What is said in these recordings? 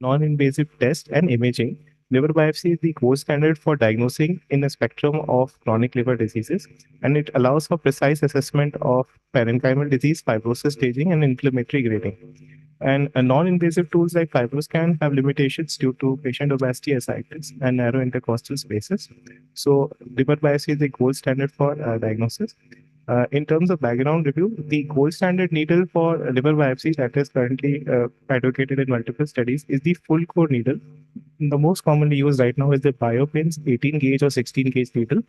non-invasive test and imaging, liver biopsy is the gold standard for diagnosing in a spectrum of chronic liver diseases, and it allows for precise assessment of parenchymal disease, fibrosis staging, and inflammatory grading. And non-invasive tools like FibroScan have limitations due to patient obesity, ascites, and narrow intercostal spaces. So, liver biopsy is the gold standard for diagnosis. In terms of background review, the gold standard needle for liver biopsy that is currently advocated in multiple studies is the full core needle. The most commonly used right now is the BioPins 18 gauge or 16 gauge needle.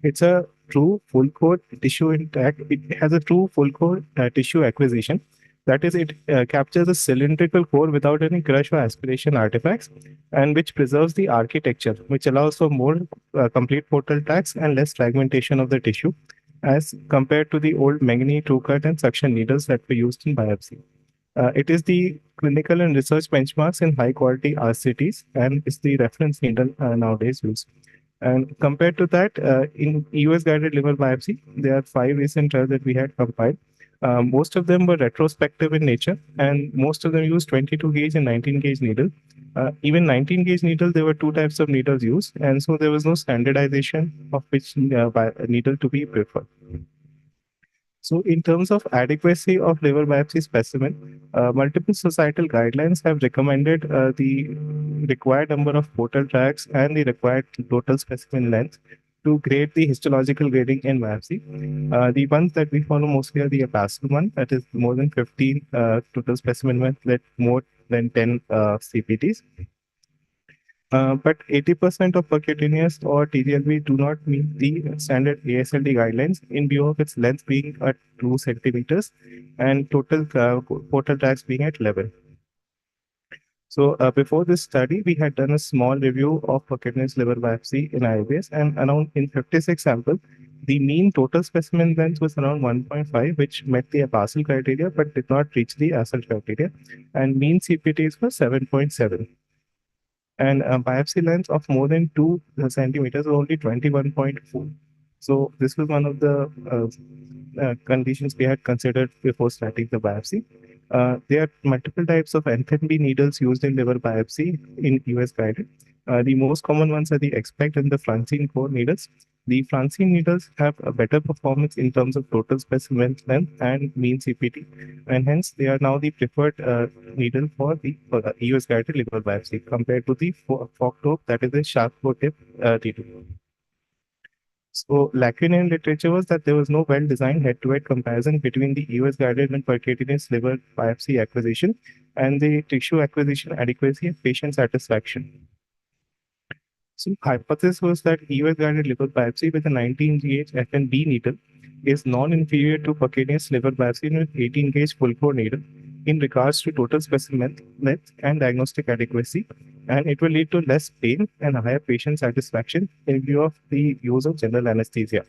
It's a true full core tissue intact. It has a true full core tissue acquisition. That is, it captures a cylindrical core without any crush or aspiration artifacts, and which preserves the architecture, which allows for more complete portal tracks and less fragmentation of the tissue as compared to the old manganese TrueCut and suction needles that were used in biopsy. It is the clinical and research benchmarks in high quality RCTs and is the reference needle nowadays used. And compared to that, in US guided liver biopsy, there are 5 recent trials that we had compiled. Most of them were retrospective in nature, and most of them used 22 gauge and 19 gauge needle. Even 19 gauge needle, there were 2 types of needles used, and so there was no standardization of which needle to be preferred. So, in terms of adequacy of liver biopsy specimen, multiple societal guidelines have recommended the required number of portal tracks and the required total specimen length to grade the histological grading in biopsy. The ones that we follow mostly are the APASL one, that is more than 15 total specimen length, with more than 10 CPTs. But 80% of percutaneous or TGLV do not meet the standard ASLD guidelines in view of its length being at 2 centimeters and total portal tracks being at 11. So before this study, we had done a small review of percutaneous liver biopsy in IBS, and around in 56 samples, the mean total specimen length was around 1.5, which met the APASL criteria but did not reach the ASL criteria, and mean CPTs were 7.7. And a biopsy length of more than 2 centimeters was only 21.4. So this was one of the conditions we had considered before starting the biopsy. There are multiple types of NFB needles used in liver biopsy in US guided. The most common ones are the Expect and the Francine core needles. The Francine needles have a better performance in terms of total specimen length and mean CPT, and hence they are now the preferred needle for the US guided liver biopsy compared to the fork tip, that is the sharp core tip needle. So, lacuna in literature was that there was no well-designed head-to-head comparison between the US guided and percutaneous liver biopsy acquisition and the tissue acquisition adequacy and patient satisfaction. So, hypothesis was that US guided liver biopsy with a 19 gauge FNB needle is non-inferior to percutaneous liver biopsy with 18 gauge full core needle in regards to total specimen length and diagnostic adequacy, and it will lead to less pain and higher patient satisfaction in view of the use of general anesthesia.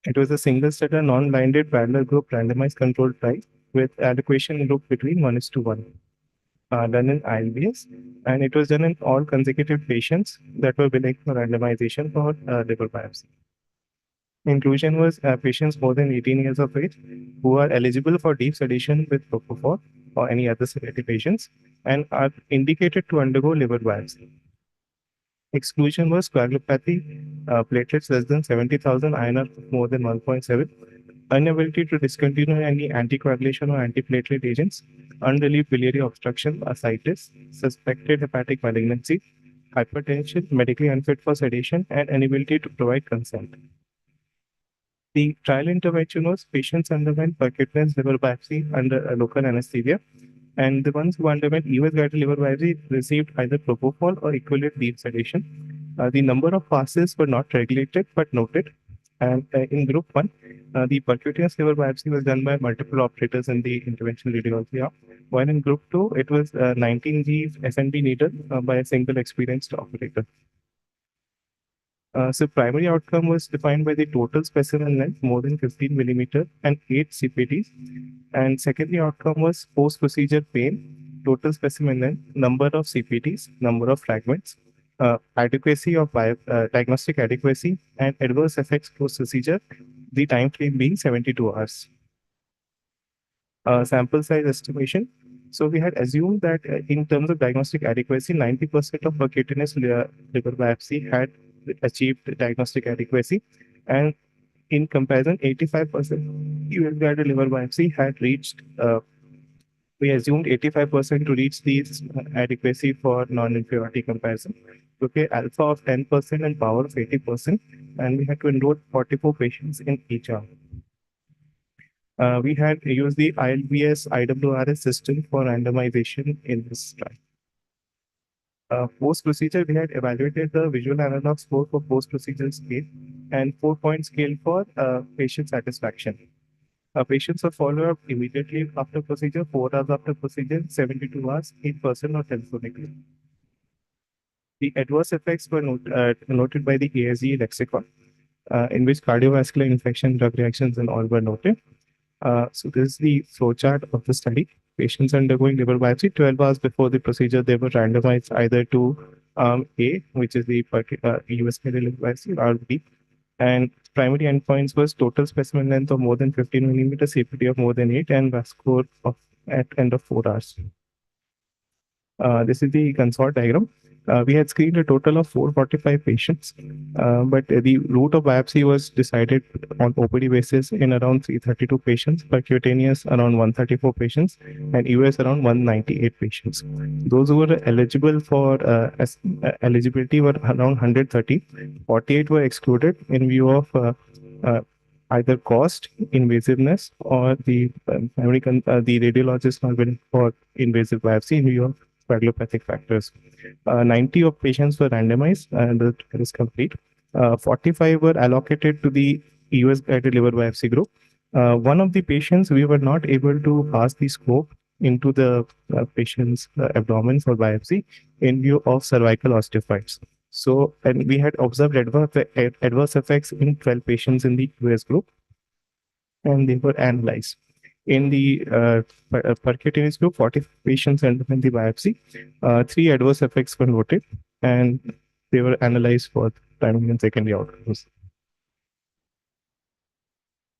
It was a single-study, non-blinded, parallel group, randomized controlled trial with adequation group between 1:1. Done in ILBS, and it was done in all consecutive patients that were willing for randomization for liver biopsy. Inclusion was patients more than 18 years of age who are eligible for deep sedation with propofol or any other sedative patients and are indicated to undergo liver biopsy. Exclusion was coagulopathy, platelets less than 70,000, INR more than 1.7, inability to discontinue any anticoagulation or antiplatelet agents, unrelieved biliary obstruction, ascites, suspected hepatic malignancy, hypertension, medically unfit for sedation, and inability to provide consent. The trial intervention was patients underwent percutaneous liver biopsy under a local anesthesia, and the ones who underwent US guided liver biopsy received either propofol or equivalent deep sedation. The number of passes were not regulated but noted. And in group 1, the percutaneous liver biopsy was done by multiple operators in the interventional radiology arm, while in group 2, it was 19G SNB needle by a single experienced operator. So primary outcome was defined by the total specimen length more than 15 millimeter and 8 CPTs. And secondary outcome was post-procedure pain, total specimen length, number of CPTs, number of fragments, adequacy of diagnostic adequacy, and adverse effects post-procedure, the time frame being 72 hours. Sample size estimation. So we had assumed that in terms of diagnostic adequacy, 90% of percutaneous liver biopsy had achieved diagnostic adequacy, and in comparison, 85% US-guided liver biopsy had reached. We assumed 85% to reach these adequacy for non-inferiority comparison. Okay, alpha of 10% and power of 80%, and we had to enroll 44 patients in each arm. We had used the ILBS IWRS system for randomization in this trial. Post-procedure, we had evaluated the visual analog score for post-procedure scale and 4-point scale for patient satisfaction. Patients are followed up immediately after procedure, 4 hours after procedure, 72 hours, in person or telephonically. The adverse effects were noted by the ASG lexicon, in which cardiovascular infection, drug reactions, and all were noted. So this is the flowchart of the study. Patients undergoing liver biopsy 12 hours before the procedure, they were randomized either to A, which is the US liver biopsy, or B. And primary endpoints was total specimen length of more than 15 millimeters, CPT of more than 8, and VAS score of at end of 4 hours. This is the consort diagram. We had screened a total of 445 patients, but the route of biopsy was decided on OPD basis in around 332 patients, percutaneous around 134 patients, and US around 198 patients. Those who were eligible for eligibility were around 130. 48 were excluded in view of either cost, invasiveness, or the the radiologist not willing for invasive biopsy in view of coagulopathic factors. 90 of patients were randomized and the trial is complete. 45 were allocated to the US guided liver biopsy group. One of the patients, we were not able to pass the scope into the patient's abdomen for biopsy in view of cervical osteophytes. So, and we had observed adverse effects in 12 patients in the US group, and they were analyzed. In the percutaneous group, 40 patients underwent the biopsy. 3 adverse effects were noted, and they were analyzed for primary and secondary outcomes.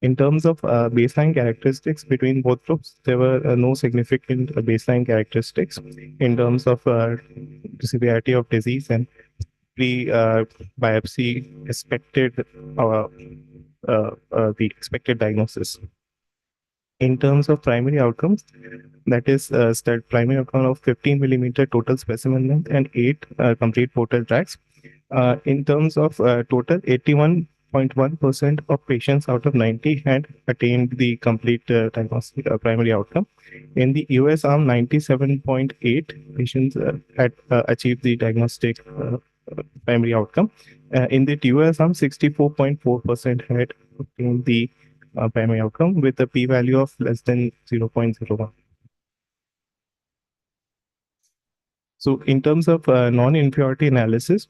In terms of baseline characteristics between both groups, there were no significant baseline characteristics in terms of severity of disease and pre-biopsy expected the expected diagnosis. In terms of primary outcomes, that is primary outcome of 15 millimeter total specimen length and 8 complete portal tracts. In terms of total, 81.1% of patients out of 90 had attained the complete diagnostic primary outcome. In the US arm, 97.8 patients had achieved the diagnostic primary outcome. In the US arm, 64.4% had obtained the primary outcome with a p-value of less than 0.01. So in terms of non-inferiority analysis,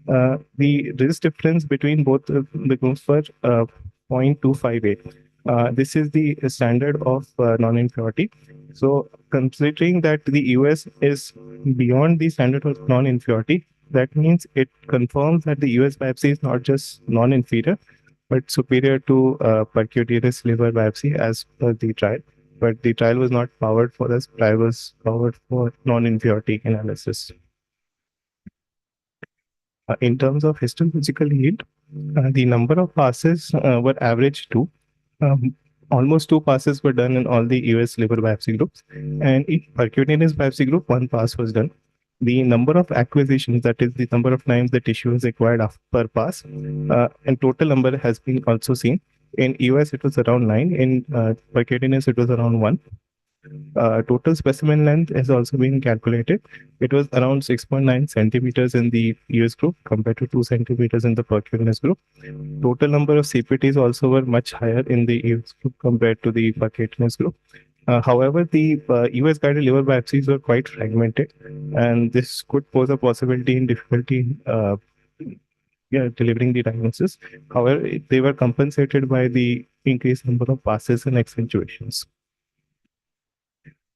the risk difference between both the groups were 0.258. This is the standard of non-inferiority. So considering that the US is beyond the standard of non-inferiority, that means it confirms that the US biopsy is not just non-inferior, but superior to percutaneous liver biopsy as per the trial. But the trial was not powered for this. Trial was powered for non-inferiority analysis. In terms of histological yield, the number of passes were average 2. Almost 2 passes were done in all the US liver biopsy groups, and in percutaneous biopsy group, 1 pass was done. The number of acquisitions, that is the number of times the tissue is acquired per pass, and total number has been also seen. In US, it was around 9. In percutaneous, it was around 1. Total specimen length has also been calculated. It was around 6.9 centimeters in the US group compared to 2 centimeters in the percutaneous group. Total number of CPTs also were much higher in the US group compared to the percutaneous group. However, the US guided liver biopsies were quite fragmented, and this could pose a possibility in difficulty delivering the diagnosis. However, they were compensated by the increased number of passes and accentuations.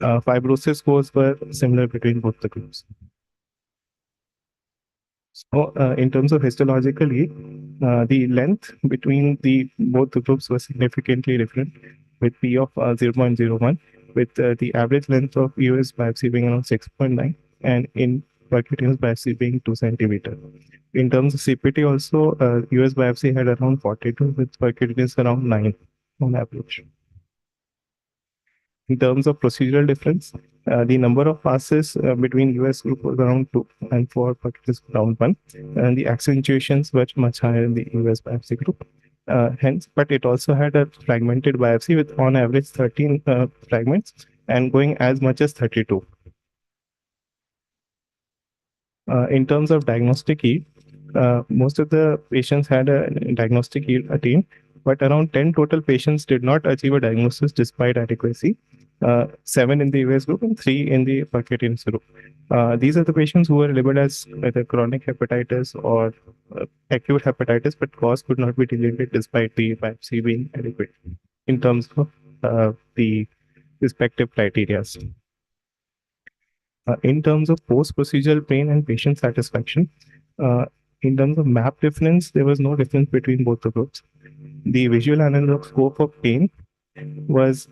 Fibrosis scores were similar between both the groups. So, in terms of histologically, the length between both the groups was significantly different, with P of 0.01. with the average length of US biopsy being around 6.9 and in percutaneous biopsy being 2 centimeter. In terms of CPT also, US biopsy had around 42 with percutaneous around 9 on average. In terms of procedural difference, the number of passes between US group was around 2 and for percutaneous around 1, and the accentuations were much higher in the US biopsy group. Hence, but it also had a fragmented biopsy with on average 13 fragments and going as much as 32. In terms of diagnostic yield, most of the patients had a diagnostic yield attained, but around 10 total patients did not achieve a diagnosis despite adequacy. 7 in the US group and 3 in the percutaneous group. These are the patients who were labeled as either chronic hepatitis or acute hepatitis, but cause could not be deleted despite the biopsy being adequate in terms of the respective criteria. In terms of post-procedural pain and patient satisfaction, in terms of map difference, there was no difference between both the groups. The visual analog scope of pain was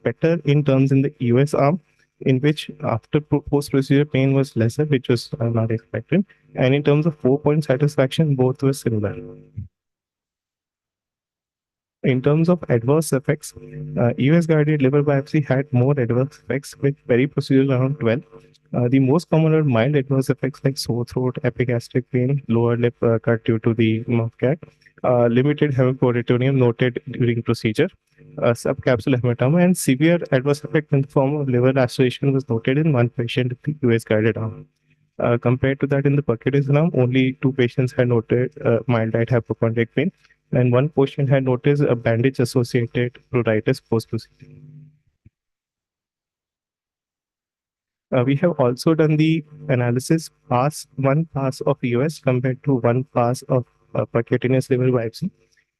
better in terms in the US arm, in which after post-procedure pain was lesser, which was not expected. And in terms of 4-point satisfaction, both were similar. In terms of adverse effects, US guided liver biopsy had more adverse effects with peri-procedural around 12. The most common are mild adverse effects like sore throat, epigastric pain, lower lip cut due to the mouth gag, limited hemochloritonia noted during procedure, subcapsular hematoma, and severe adverse effect in the form of liver laceration was noted in one patient in the US guided arm. Compared to that, in the percutaneous arm, only 2 patients had noted mild diet hypochondriac pain, and 1 patient had noticed a bandage-associated pruritus post-procedure. We have also done the analysis one pass of US compared to 1 pass of percutaneous liver biopsy.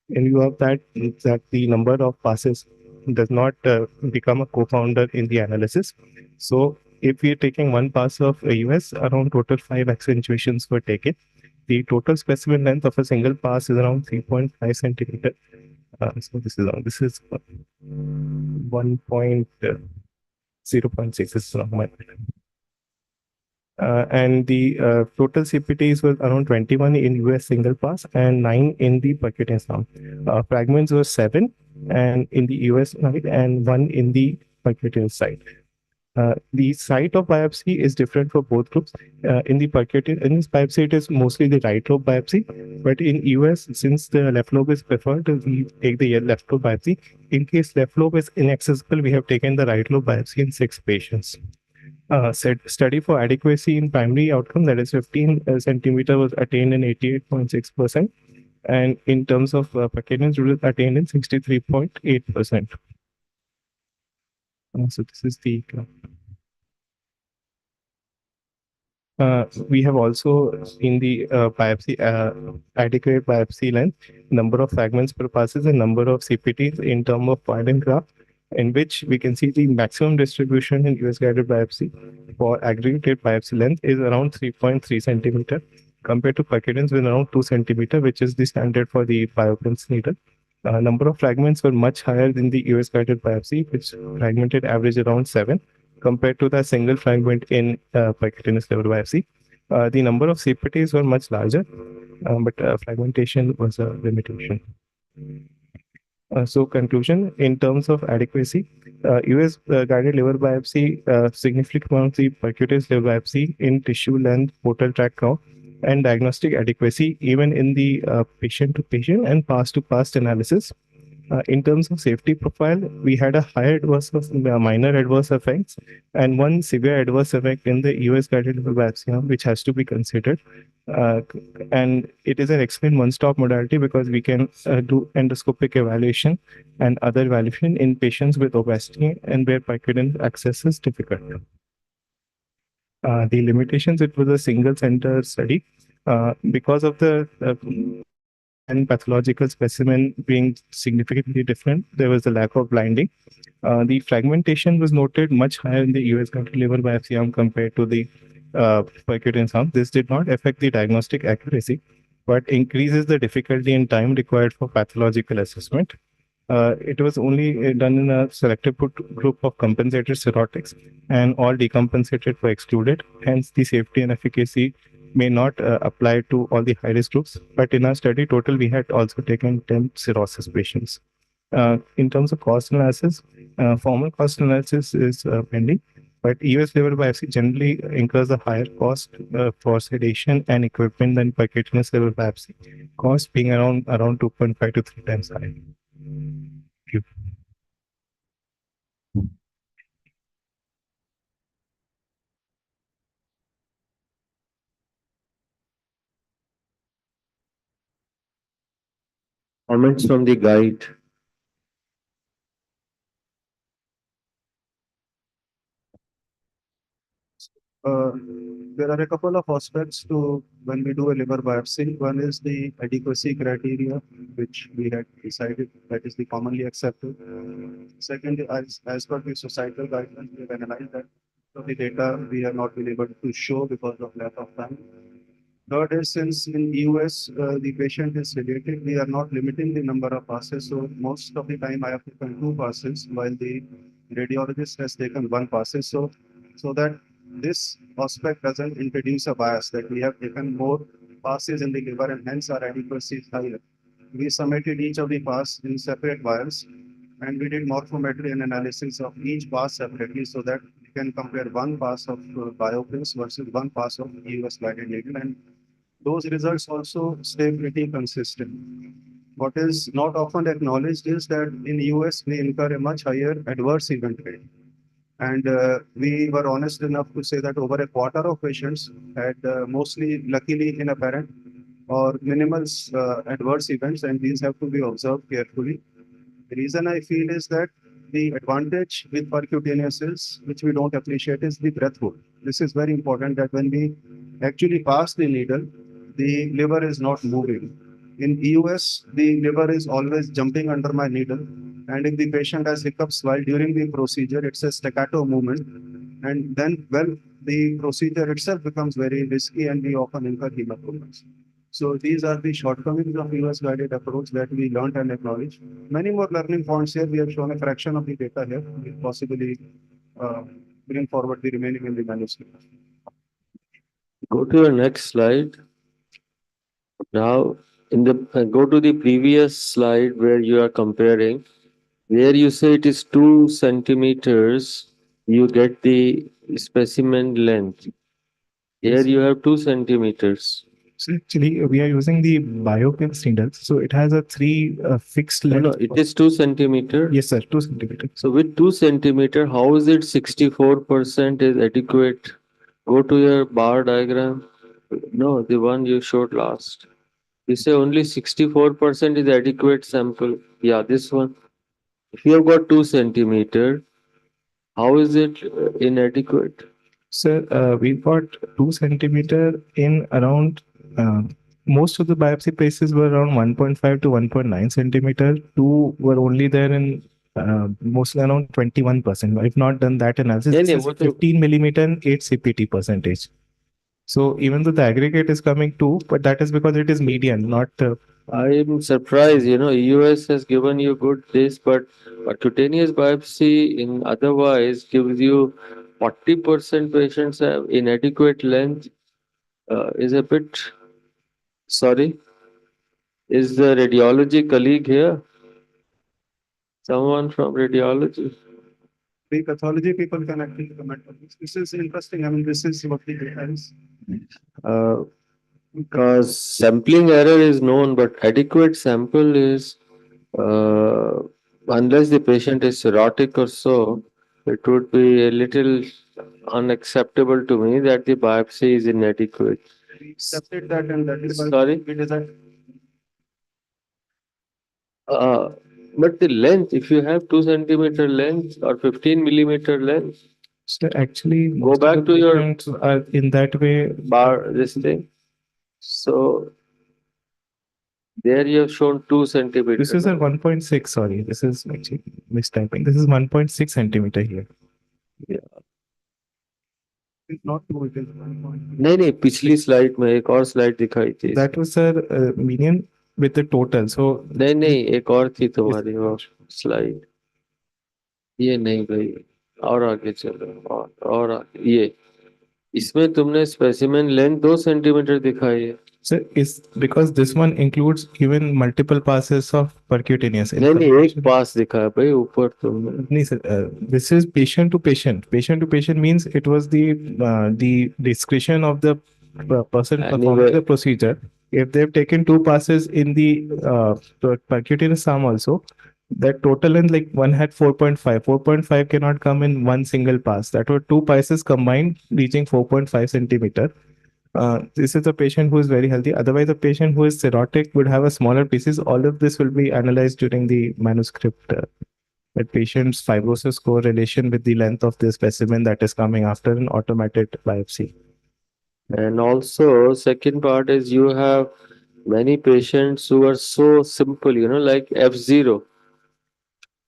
In view of that, the number of passes does not become a co-founder in the analysis. So if we are taking 1 pass of US, around total 5 accentuations were taken. The total specimen length of a single pass is around 3.5 centimeter. So this is 1.0.6. This is wrong. And the total CPTs was around 21 in US single pass and 9 in the percutaneous arm. Fragments were 7 and in the US side and 1 in the percutaneous side. The site of biopsy is different for both groups. In the percutaneous, in this biopsy, it is mostly the right lobe biopsy. But in US, since the left lobe is preferred, we take the left lobe biopsy. In case left lobe is inaccessible, we have taken the right lobe biopsy in 6 patients. Study for adequacy in primary outcome, that is 15 centimeter, was attained in 88.6%. And in terms of percutaneous, it was attained in 63.8%. So this is the we have also seen the biopsy adequate biopsy length, number of fragments per passes, and number of CPTs in terms of Poisson graph, in which we can see the maximum distribution in US guided biopsy for aggregated biopsy length is around 3.3 centimeter compared to percutaneous with around 2 centimeter, which is the standard for the BioPrints needle. Number of fragments were much higher in the US guided biopsy, which fragmented average around 7 compared to the single fragment in percutaneous liver biopsy. The number of CPTs were much larger, but fragmentation was a limitation. So conclusion, in terms of adequacy, US guided liver biopsy significantly amount the percutaneous liver biopsy in tissue length, portal tract count, and diagnostic adequacy, even in the patient-to-patient and pass-to-pass analysis. In terms of safety profile, we had a higher minor adverse effects and 1 severe adverse effect in the US guided liver biopsy, which has to be considered. And it is an excellent one-stop modality because we can do endoscopic evaluation and other evaluation in patients with obesity and where percutaneous access is difficult. The limitations, it was a single center study. Because of the and pathological specimen being significantly different, there was a lack of blinding. The fragmentation was noted much higher in the US guided liver biopsy arm compared to the percutaneous arm. This did not affect the diagnostic accuracy, but increases the difficulty and time required for pathological assessment. It was only done in a selected group of compensated cirrhotics, and all decompensated were excluded. Hence, the safety and efficacy may not apply to all the high-risk groups. But in our study total, we had also taken 10 cirrhosis patients. In terms of cost analysis, formal cost analysis is pending, but US liver biopsy generally incurs a higher cost for sedation and equipment than percutaneous liver biopsy, cost being around 2.5 to 3 times higher. Thank you. Comments from the guide. Uh, there are a couple of aspects to when we do a liver biopsy. One is the adequacy criteria, which we had decided that is the commonly accepted. Second, as per the societal guidelines, we have analyzed that so the data we have not been able to show because of lack of time. Third is since in US the patient is sedated, we are not limiting the number of passes. So most of the time I have taken 2 passes while the radiologist has taken 1 passes. So that this aspect doesn't introduce a bias that we have taken more passes in the liver and hence our adequacy is higher. We submitted each of the pass in separate vials and we did morphometry and analysis of each pass separately so that we can compare 1 pass of bioprints versus 1 pass of US guided needle, and those results also stay pretty consistent. What is not often acknowledged is that in US we incur a much higher adverse event rate. And we were honest enough to say that over a quarter of patients had mostly luckily inapparent or minimal adverse events, and these have to be observed carefully. The reason I feel is that the advantage with percutaneous is, which we don't appreciate, is the breath hold. This is very important that when we actually pass the needle, the liver is not moving. In EUS, the liver is always jumping under my needle. And if the patient has hiccups while during the procedure, it's a staccato movement. And then, well, the procedure itself becomes very risky and we often incur hematomas. So these are the shortcomings of US guided approach that we learned and acknowledged. Many more learning points here. We have shown a fraction of the data here. We'll possibly bring forward the remaining in the manuscript. Go to your next slide. Now, go to the previous slide where you are comparing. Where you say it is 2 centimeters, you get the specimen length. Here you have 2 centimeters. So actually, we are using the BioPIMS needles. So it has a 3 fixed length. No, it is 2 centimeter. Yes, sir, 2 centimeters. So with 2 centimeter, how is it 64% is adequate? Go to your bar diagram. No, the one you showed last. You say only 64% is adequate sample. Yeah, this one. If you have got 2 centimeter, how is it inadequate? Sir, we've got 2 centimeter in around most of the biopsy places were around 1.5 to 1.9 centimeter. 2 were only there in mostly around 21%. I've not done that analysis. Yeah, This yeah, is what 15 millimeter and 8 CPT percentage. So even though the aggregate is coming 2, but that is because it is median, not. I'm surprised, US has given you good this, but cutaneous biopsy in otherwise gives you 40% patients have inadequate length. Is a bit sorry. Is the radiology colleague here? Someone from radiology? The pathology people can actually comment on this. This is interesting. I mean, this is what the data is. Because sampling error is known, but adequate sample is unless the patient is cirrhotic or so, it would be a little unacceptable to me that the biopsy is inadequate. We accepted that, and that is why Sorry? we designed. But the length, if you have 2 centimeter length or 15 millimeter length, So actually, go most of back the to your patients are in that way. bar, this thing. So there you have shown 2 centimeter. This is a 1.6. Sorry, this is actually mistyping. This is 1.6 centimeter here. It's not true. It is 1.2. नहीं नहीं पिछली slide में एक और slide दिखाई थी That was, sir, median with the total. So नहीं एक और थी तुम्हारी और स्लाइड, ये नहीं भाई, और आगे चलो, और आगे ये, इसमें तुमने स्पेसिमेन लेंथ 2 सेंटीमीटर दिखाई है। so is because this one includes even multiple passes of percutaneous नहीं एक inflammation. पास दिखाया भाई ऊपर तुमने। No, sir, this is patient to patient. Patient to patient means it was the discretion of the person performing Anyway. the procedure. If they've taken two passes in the percutaneous arm also, that total length, like one had 4.5. 4.5 cannot come in one single pass. That were two passes combined reaching 4.5 centimeter. This is a patient who is very healthy. Otherwise, a patient who is cirrhotic would have a smaller pieces. All of this will be analyzed during the manuscript. That patient's fibrosis correlation with the length of the specimen that is coming after an automated biopsy. And also, second part is you have many patients who are so simple, like F0.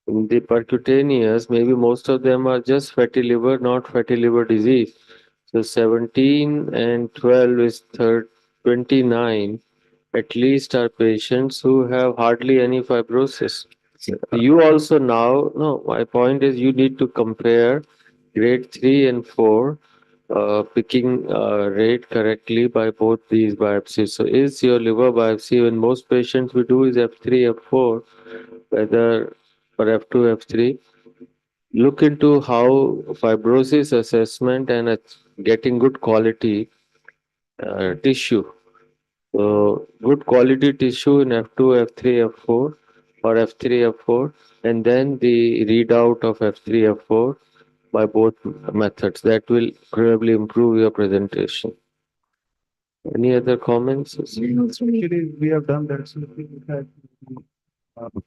In the percutaneous, maybe most of them are just fatty liver, not fatty liver disease. So 17 and 12 is 29. At least are patients who have hardly any fibrosis. You also now, no, my point is you need to compare grade 3 and 4 picking rate correctly by both these biopsies. So is your liver biopsy, when most patients we do is F3, F4, whether or F2, F3, look into how fibrosis assessment and getting good quality tissue. So good quality tissue in F2, F3, F4 or F3, F4, and then the readout of F3, F4 by both methods. That will probably improve your presentation. Any other comments? Actually, we have done that. So we had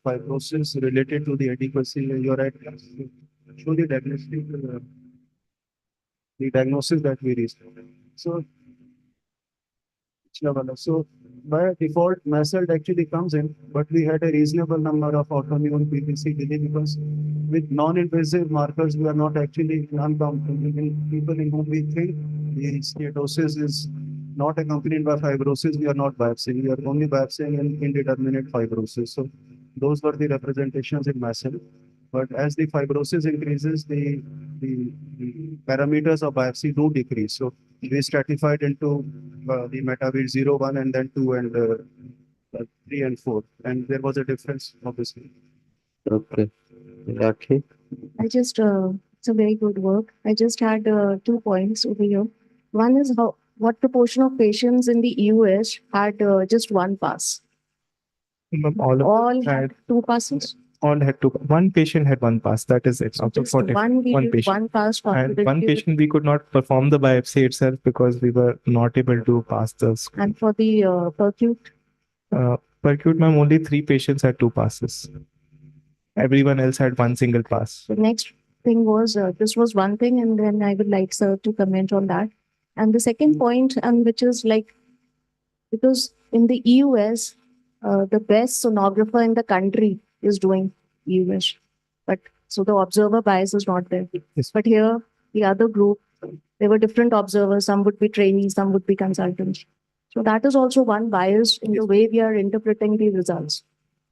fibrosis related to the adequacy. You're right. Show the diagnostic, the diagnosis that we reached. So, so by default, MASLD actually comes in, but we had a reasonable number of autoimmune PPC because with non-invasive markers, we are not actually non-complicating people in whom we think the steatosis is not accompanied by fibrosis. We are not biopsying. We are only biopsying in indeterminate fibrosis. So those were the representations in MASLD. But as the fibrosis increases, the parameters of biopsy do decrease. So we stratified into the MetaVid 0, 1, and then 2 and 3 and 4. And there was a difference, obviously. Okay. Lucky. it's a very good work. I just had 2 points over here. One is what proportion of patients in the US had just one pass? All All had had two passes. all had two. One patient had one pass. That is it. So Out of just 40, one we one did patient. one pass And one confidently. patient we could not perform the biopsy itself because we were not able to pass the And for the percute, percute, ma'am, only 3 patients had 2 passes. Everyone else had one single pass. the next thing was this was one thing, and then I would like sir to comment on that. And the second point, and which is like, because in the EUS, the best sonographer in the country is doing EUS, but so the observer bias is not there. Yes. But here, the other group, there were different observers. Some would be trainees, some would be consultants. So that is also one bias in the way we are interpreting the results.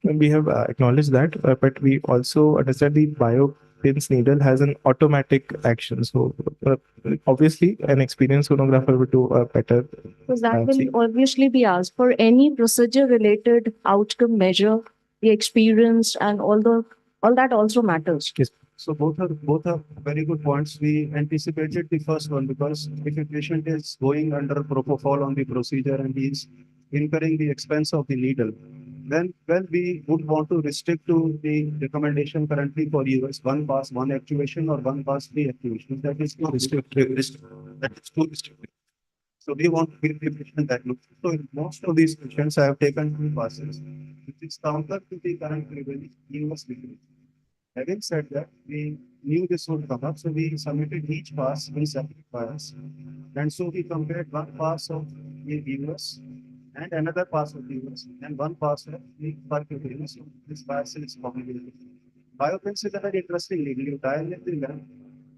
We have acknowledged that, but we also understand the biopins needle has an automatic action. So obviously, an experienced sonographer would do a better. Because that biopsy. will obviously be asked for any procedure-related outcome measure, the experience and all that also matters. Yes. So both are very good points. We anticipated the first one because if a patient is going under propofol on the procedure and he is incurring the expense of the needle, then we would want to restrict to the recommendation currently for US one pass, one actuation or one pass, three activations. That is too restrictive. That is too restrictive. So we want to give the patient that look. So in most of these patients, I have taken 2 passes, which is counter to the current prevailing US degree. Having said that, we knew this would come up, so we submitted each pass in separate files. And so we compared one pass of the US and another pass of the US and one pass of the percutaneous. So this pass is complicated. Biopins is a very interesting needle. You dial it in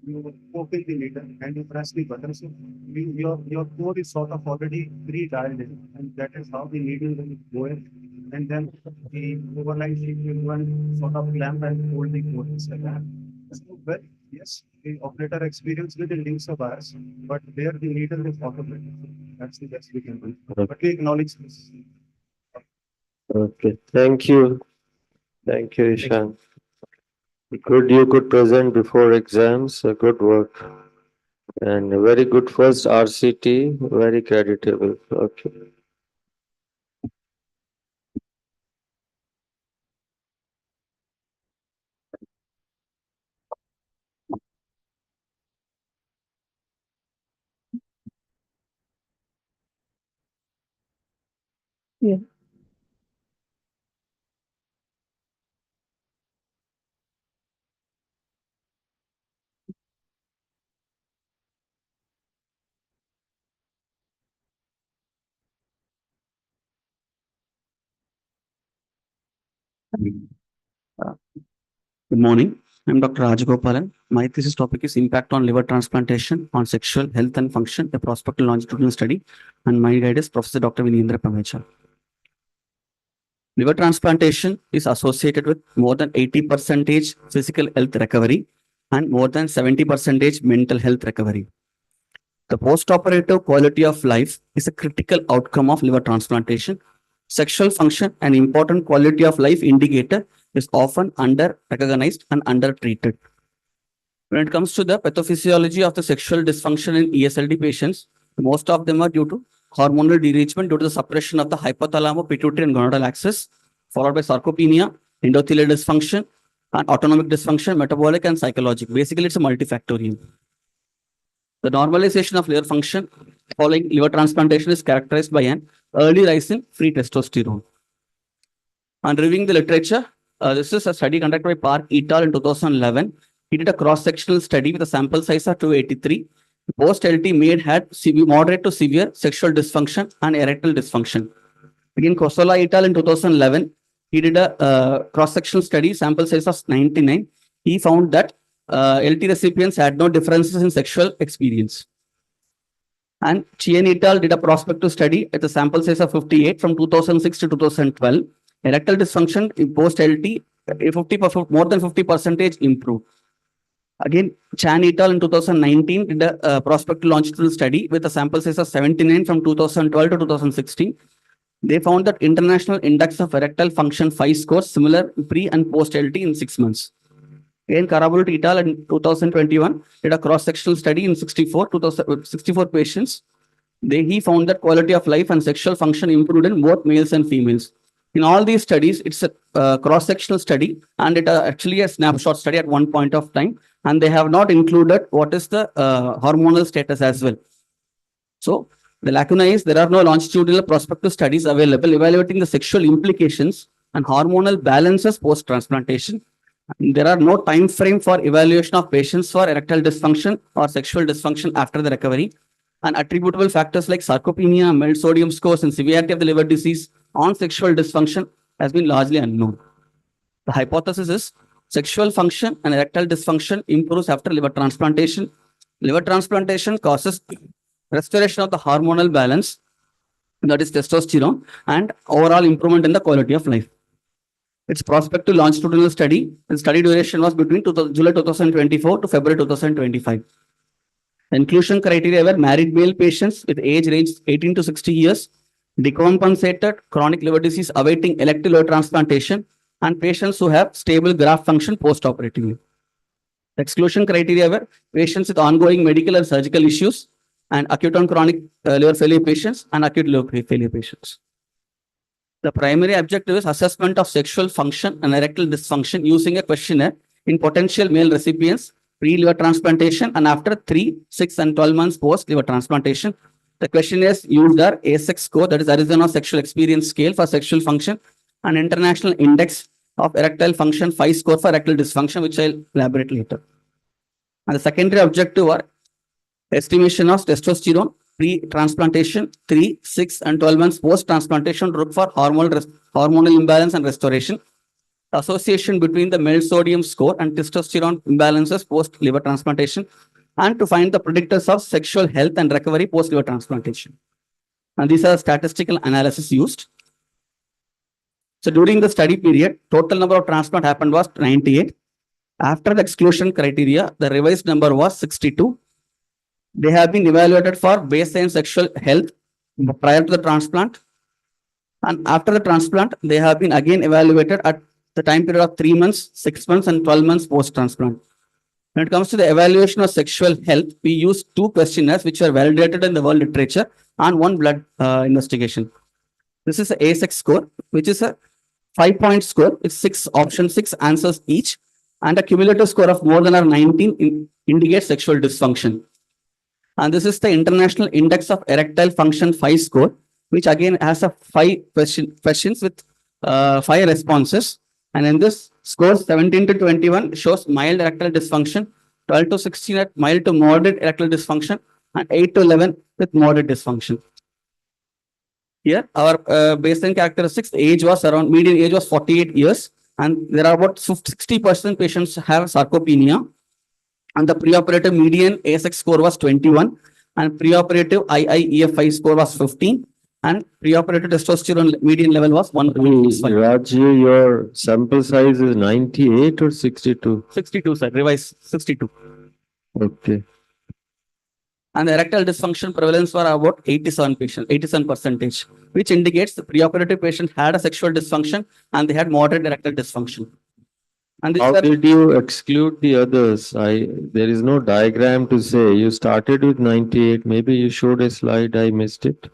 you open the needle and you press the button. So your core is sort of already pre-dialed in, and that is how the needle will go in. And then the overlying sheet will run sort of clamp and hold the core inside that. So, well, yes, the operator experience will induce a bias, but there the needle is automated. That's the best we can do. But we acknowledge this. Okay, thank you. Thank you, Ishan. Good, you could present before exams. Good work. And a very good first RCT, very creditable. Okay. Yeah. Uh, Good morning. I'm Dr. Rajagopalan. My thesis topic is impact on liver transplantation on sexual health and function, a prospective longitudinal study. And my guide is Professor Dr. Vinendra Pamecha. Liver transplantation is associated with more than 80% physical health recovery and more than 70% mental health recovery. The postoperative quality of life is a critical outcome of liver transplantation. Sexual function, an important quality of life indicator, is often under recognized and under treated. When it comes to the pathophysiology of the sexual dysfunction in ESLD patients, most of them are due to hormonal derangement due to the suppression of the hypothalamo pituitary and gonadal axis, followed by sarcopenia, endothelial dysfunction, and autonomic dysfunction, metabolic and psychological. Basically, it's a multifactorial. The normalization of liver function following liver transplantation is characterized by an early rise in free testosterone. On reviewing the literature, this is a study conducted by Park et al. In 2011. He did a cross-sectional study with a sample size of 283. Post-LT male had moderate to severe sexual dysfunction and erectile dysfunction. Again, Kosola et al. In 2011, he did a cross-sectional study, sample size of 99. He found that LT recipients had no differences in sexual experience. And Chien et al. Did a prospective study at the sample size of 58 from 2006 to 2012. Erectile dysfunction in post-LT, more than 50% improved. Again, Chan et al. In 2019 did a prospective longitudinal study with a sample size of 79 from 2012 to 2016. They found that International Index of Erectile Function 5 scores similar pre and post-LT in 6 months. Again, Karabulut et al. In 2021 did a cross-sectional study in 64 patients. He found that quality of life and sexual function improved in both males and females. In all these studies, it's a cross-sectional study and it actually a snapshot study at one point of time, and they have not included what is the hormonal status as well. So the lacuna is there are no longitudinal prospective studies available evaluating the sexual implications and hormonal balances post-transplantation. There are no time frame for evaluation of patients for erectile dysfunction or sexual dysfunction after the recovery. And attributable factors like sarcopenia, MELD sodium scores, and severity of the liver disease on sexual dysfunction has been largely unknown. The hypothesis is sexual function and erectile dysfunction improves after liver transplantation. Liver transplantation causes restoration of the hormonal balance, that is testosterone, and overall improvement in the quality of life. Its prospective longitudinal study, the study duration was between July 2024 to February 2025. Inclusion criteria were married male patients with age range 18 to 60 years, decompensated chronic liver disease awaiting elective liver transplantation, and patients who have stable graft function post-operatively. Exclusion criteria were patients with ongoing medical and surgical issues, and acute and chronic liver failure patients and acute liver failure patients. The primary objective is assessment of sexual function and erectile dysfunction using a questionnaire in potential male recipients pre-liver transplantation and after 3, 6, and 12 months post-liver transplantation. The questionnaires used are ASEX score, that is Arizona Sexual Experience Scale for sexual function, and International Index of Erectile Function 5 score for erectile dysfunction, which I'll elaborate later. And the secondary objective are estimation of testosterone pre-transplantation, 3, 6, and 12 months post-transplantation to look for hormonal imbalance and restoration. association between the MELD sodium score and testosterone imbalances post liver transplantation, and to find the predictors of sexual health and recovery post liver transplantation. And these are statistical analysis used. So during the study period, total number of transplant happened was 98. After the exclusion criteria, the revised number was 62. They have been evaluated for baseline sexual health prior to the transplant. And after the transplant, they have been again evaluated at the time period of 3 months, 6 months, and 12 months post-transplant. When it comes to the evaluation of sexual health, we use 2 questionnaires which are validated in the world literature and 1 blood investigation. This is the ASEX score, which is a 5-point score with 6 answers each, and a cumulative score of more than or 19 indicates sexual dysfunction. And this is the International Index of Erectile Function 5 score, which again has a 5 questions with 5 responses. And in this, scores 17 to 21 shows mild erectile dysfunction, 12 to 16 at mild to moderate erectile dysfunction, and 8 to 11 with moderate dysfunction. Here, our baseline characteristics, median age was 48 years, and there are about 60% patients have sarcopenia. And the preoperative median ASX score was 21, and preoperative IIEF5 score was 15, and preoperative testosterone median level was 1.65. Raji, your sample size is 98 or 62? 62, sir. Revise 62. Okay. And the erectile dysfunction prevalence were about 87%, which indicates the preoperative patient had a sexual dysfunction and they had moderate erectile dysfunction. And How did you exclude the others? There is no diagram to say. You started with 98. Maybe you showed a slide. I missed it.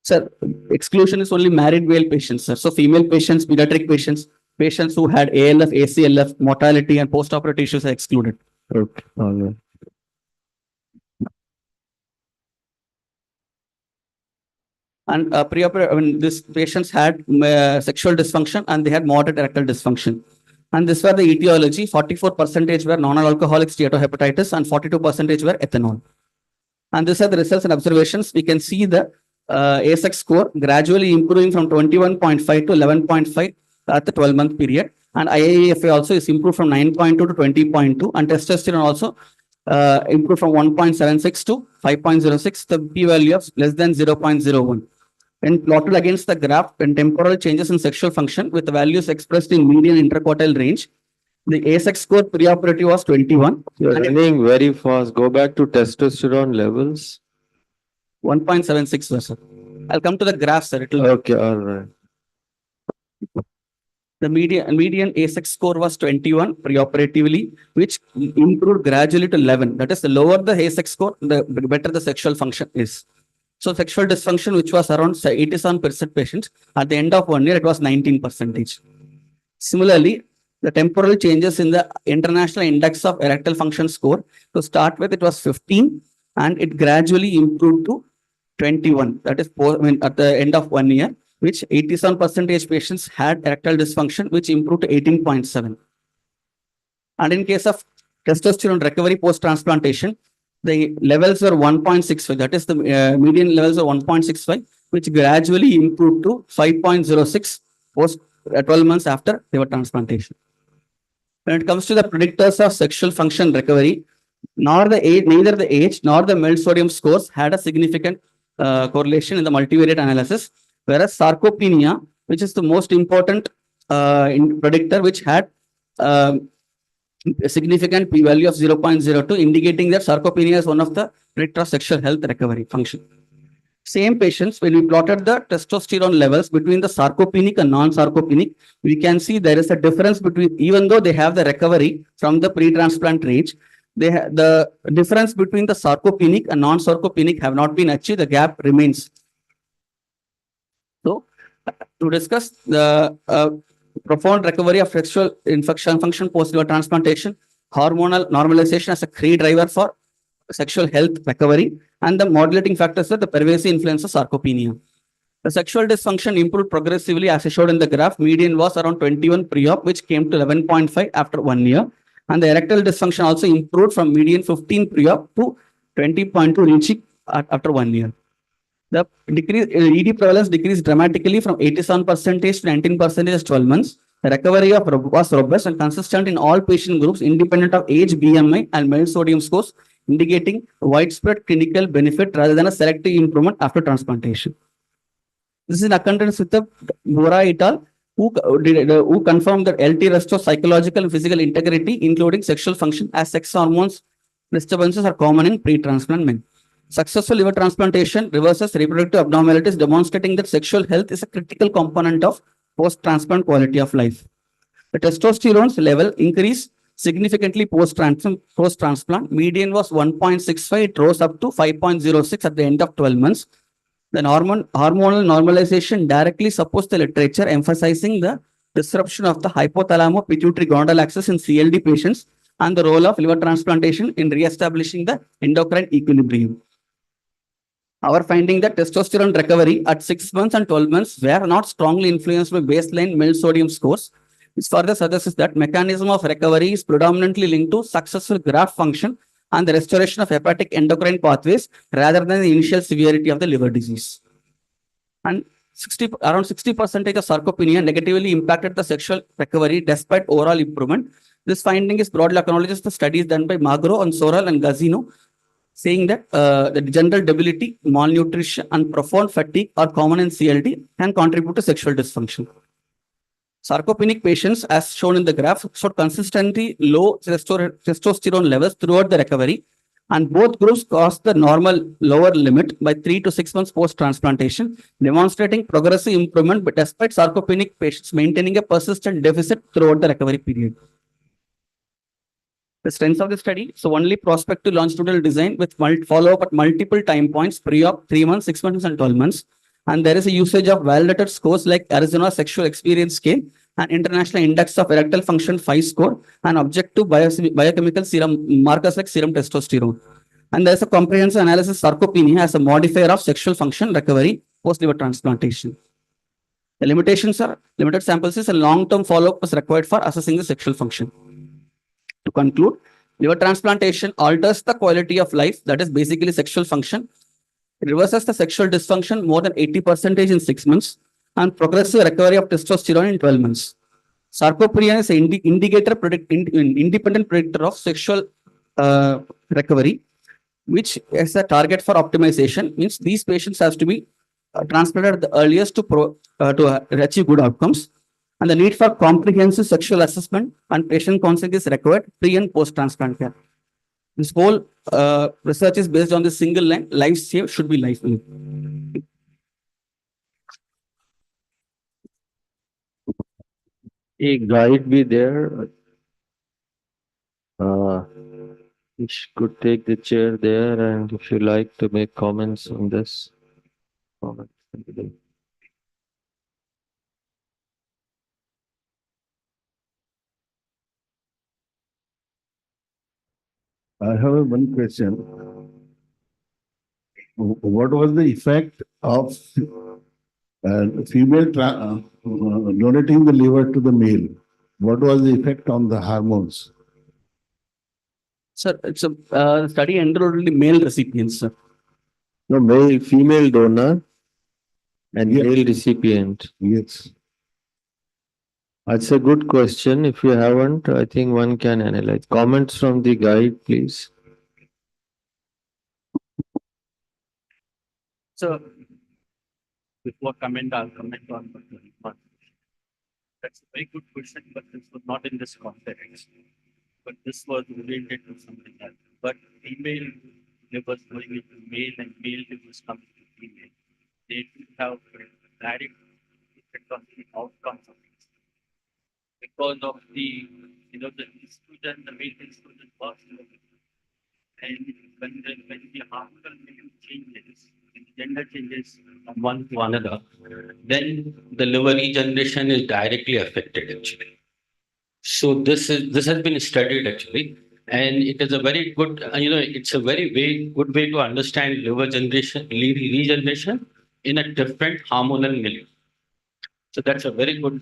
Sir, exclusion is only married male patients, sir. So female patients, pediatric patients, patients who had ALF, ACLF, mortality, and postoperative issues are excluded. Okay. All right. And preoperative, these patients had sexual dysfunction and they had moderate erectile dysfunction. And this were the etiology. 44% were non-alcoholic steatohepatitis and 42% were ethanol. And these are the results and observations. We can see the ASX score gradually improving from 21.5 to 11.5 at the 12-month period. And IIEFA also is improved from 9.2 to 20.2. And testosterone also improved from 1.76 to 5.06. The p-value of less than 0.01. When plotted against the graph, when temporal changes in sexual function with the values expressed in median interquartile range, the ASX score preoperative was 21. You're running very fast. Go back to testosterone levels. 1.76, sir. I'll come to the graph, sir. Okay, all right. The median ASX score was 21 preoperatively, which improved gradually to 11. That is, the lower the ASX score, the better the sexual function is. So sexual dysfunction, which was around 87% patients, at the end of 1 year, it was 19%. Similarly, the temporal changes in the International Index of Erectile Function score, to start with, it was 15, and it gradually improved to 21. That is, at the end of 1 year, which 87% patients had erectile dysfunction, which improved to 18.7. And in case of testosterone recovery post-transplantation, the levels were 1.65. That is, the median levels are 1.65, which gradually improved to 5.06 post 12 months after liver transplantation. When it comes to the predictors of sexual function recovery, neither the age nor the MELD sodium scores had a significant correlation in the multivariate analysis, whereas sarcopenia, which is the most important predictor, which had a significant p-value of 0.02, indicating that sarcopenia is one of the predictor of sexual health recovery function. Same patients, when we plotted the testosterone levels between the sarcopenic and non-sarcopenic, we can see there is a difference between, even though they have the recovery from the pre-transplant range, the difference between the sarcopenic and non-sarcopenic have not been achieved. The gap remains. So, to discuss the profound recovery of sexual function post-liver transplantation, hormonal normalization as a key driver for sexual health recovery, and the modulating factors are the pervasive influence of sarcopenia. The sexual dysfunction improved progressively, as I showed in the graph. Median was around 21 pre-op, which came to 11.5 after 1 year. And the erectile dysfunction also improved from median 15 pre-op to 20.2, reaching after 1 year. The ED prevalence decreased dramatically from 87% to 19% in 12 months. The recovery was robust and consistent in all patient groups, independent of age, BMI, and MELD sodium scores, indicating widespread clinical benefit rather than a selective improvement after transplantation. This is in accordance with the Bora et al., who confirmed that LT restores psychological and physical integrity, including sexual function, as sex hormones disturbances are common in pre-transplant men. Successful liver transplantation reverses reproductive abnormalities, demonstrating that sexual health is a critical component of post-transplant quality of life. The testosterone level increased significantly post-transplant. Median was 1.65. It rose up to 5.06 at the end of 12 months. The hormonal normalization directly supports the literature, emphasizing the disruption of the hypothalamo-pituitary gonadal axis in CLD patients and the role of liver transplantation in re-establishing the endocrine equilibrium. Our finding that testosterone recovery at 6 months and 12 months were not strongly influenced by baseline MELD sodium scores. This further suggests that mechanism of recovery is predominantly linked to successful graft function and the restoration of hepatic endocrine pathways rather than the initial severity of the liver disease. And around 60% of sarcopenia negatively impacted the sexual recovery despite overall improvement. This finding is broadly acknowledges the studies done by Magro and Sorrell and Gazzino, saying that the general debility, malnutrition, and profound fatigue are common in CLD and contribute to sexual dysfunction. Sarcopenic patients, as shown in the graph, showed consistently low testosterone levels throughout the recovery, and both groups crossed the normal lower limit by 3 to 6 months post-transplantation, demonstrating progressive improvement, but despite sarcopenic patients maintaining a persistent deficit throughout the recovery period. The strengths of the study: so only prospective longitudinal design with follow-up at multiple time points, pre-op, 3 months, 6 months, and 12 months. And there is a usage of validated scores like Arizona Sexual Experience Scale and International Index of Erectile Function 5 score and objective biochemical serum markers like serum testosterone. And there is a comprehensive analysis sarcopenia as a modifier of sexual function recovery post-liver transplantation. The limitations are limited sample size and long-term follow-up is required for assessing the sexual function. To conclude, liver transplantation alters the quality of life, that is basically sexual function. It reverses the sexual dysfunction more than 80% in 6 months and progressive recovery of testosterone in 12 months. Sarcopenia is an independent predictor of sexual recovery, which is a target for optimization. Means these patients have to be transplanted at the earliest to achieve good outcomes. And the need for comprehensive sexual assessment and patient counseling is required pre and post-transplant care. This whole research is based on the single line: life saved should be life lived. A guide be there. You could take the chair there, and if you like to make comments on this. I have one question. What was the effect of female donating the liver to the male? What was the effect on the hormones? Sir, it's a study enrolled only male recipients, sir. No, female donor and Yeah. male recipient. Yes. That's a good question. If you haven't, I think one can analyze. Comments from the guide, please. So, before comment, I'll comment on one. That's a very good question, but this was not in this context. But this was related to something else. But female livers going into male and male livers coming to female, they do have a direct effect on the outcomes of it. Because of the estrogen, the male estrogen was low. And when the hormonal milieu changes, when the gender changes from one to another, then the liver regeneration is directly affected actually. So this has been studied actually, and it is a very good, it's a very good way to understand liver regeneration in a different hormonal milieu. So that's a very good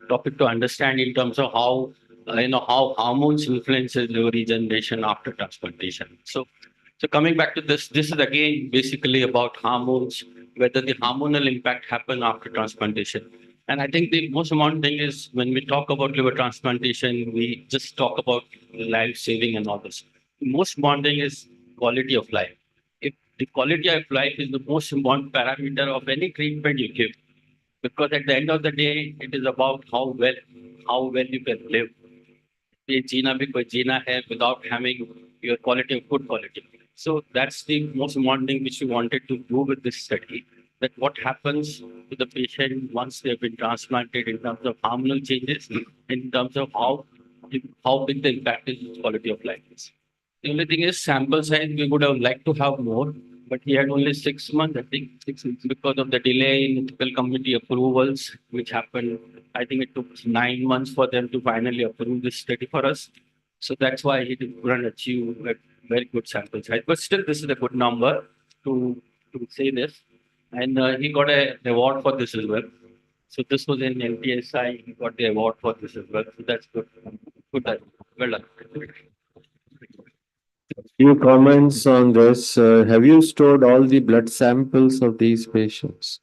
topic to understand in terms of how how hormones influences liver regeneration after transplantation. So coming back to this is again basically about hormones, whether the hormonal impact happen after transplantation. And I think the most important thing is when we talk about liver transplantation, we just talk about life saving and all this. The most important thing is quality of life. If the quality of life is the most important parameter of any treatment you give, because at the end of the day, it is about how well you can live. ये जीना भी कोई जीना है without having your quality of good quality. So that's the most important thing which we wanted to do with this study. That what happens to the patient once they have been transplanted in terms of hormonal changes, in terms of how big the impact is on quality of life is. The only thing is sample size we would have liked to have more, but he had only 6 months, I think 6 months, because of the delay in ethical committee approvals, which happened. I think it took 9 months for them to finally approve this study for us. So that's why he couldn't achieve a very good sample size. But still, this is a good number to say this. And he got an award for this as well. So this was in NTSI. He got the award for this as well. So that's good. Good. Well done. Few comments on this. Have you stored all the blood samples of these patients?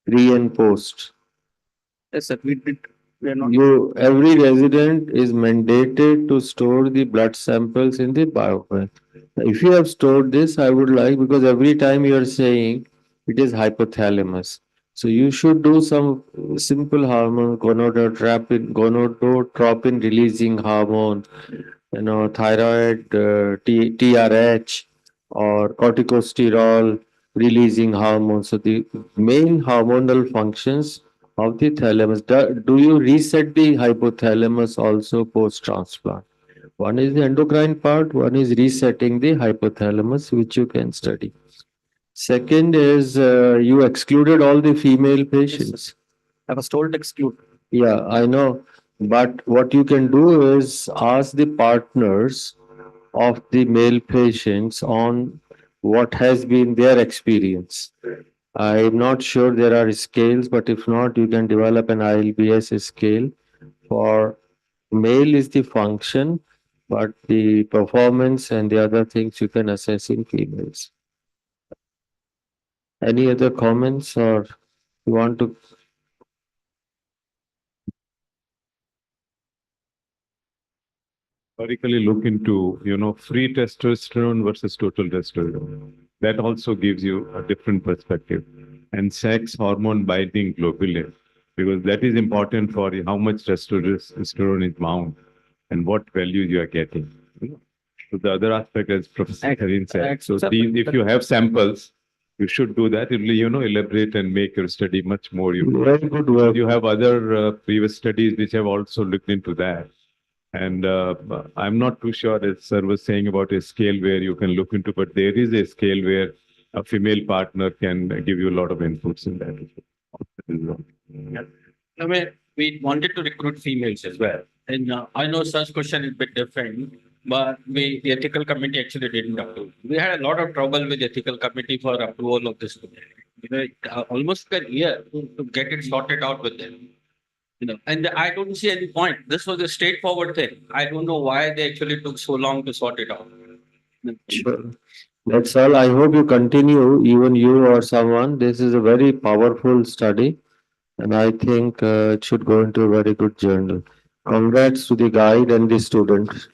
Pre and post? Yes, sir, we did. We are not. Every resident is mandated to store the blood samples in the biobank. If you have stored this, I would like, because every time you are saying it is hypothalamus. So you should do some simple hormone, gonadotropin releasing hormone, thyroid, TRH or corticosterol releasing hormone. So the main hormonal functions of the thalamus. Do you reset the hypothalamus also post-transplant? One is the endocrine part, one is resetting the hypothalamus, which you can study. Second is you excluded all the female patients. I was told to exclude. Yeah, I know. But what you can do is ask the partners of the male patients on what has been their experience. I'm not sure there are scales, but if not, you can develop an ILBS scale. For male is the function, but the performance and the other things you can assess in females. Any other comments, or you want to? Historically look into, free testosterone versus total testosterone. That also gives you a different perspective. And sex hormone binding globulin, because that is important for how much testosterone is bound and what values you are getting. So the other aspect, as Professor Karin said, so if you have samples, you should do that. It will, elaborate and make your study much more. Very good work. You have other previous studies which have also looked into that. And I'm not too sure, as sir was saying about a scale where you can look into, but there is a scale where a female partner can give you a lot of inputs in that. I mean, we wanted to recruit females as well. And I know such question is a bit different, but the ethical committee actually didn't approve. We had a lot of trouble with the ethical committee for approval of this. Almost a year to get it sorted out with them. And I don't see any point. This was a straightforward thing. I don't know why they actually took so long to sort it out. That's all. I hope you continue, even you or someone. This is a very powerful study, and I think it should go into a very good journal. Congrats to the guide and the students.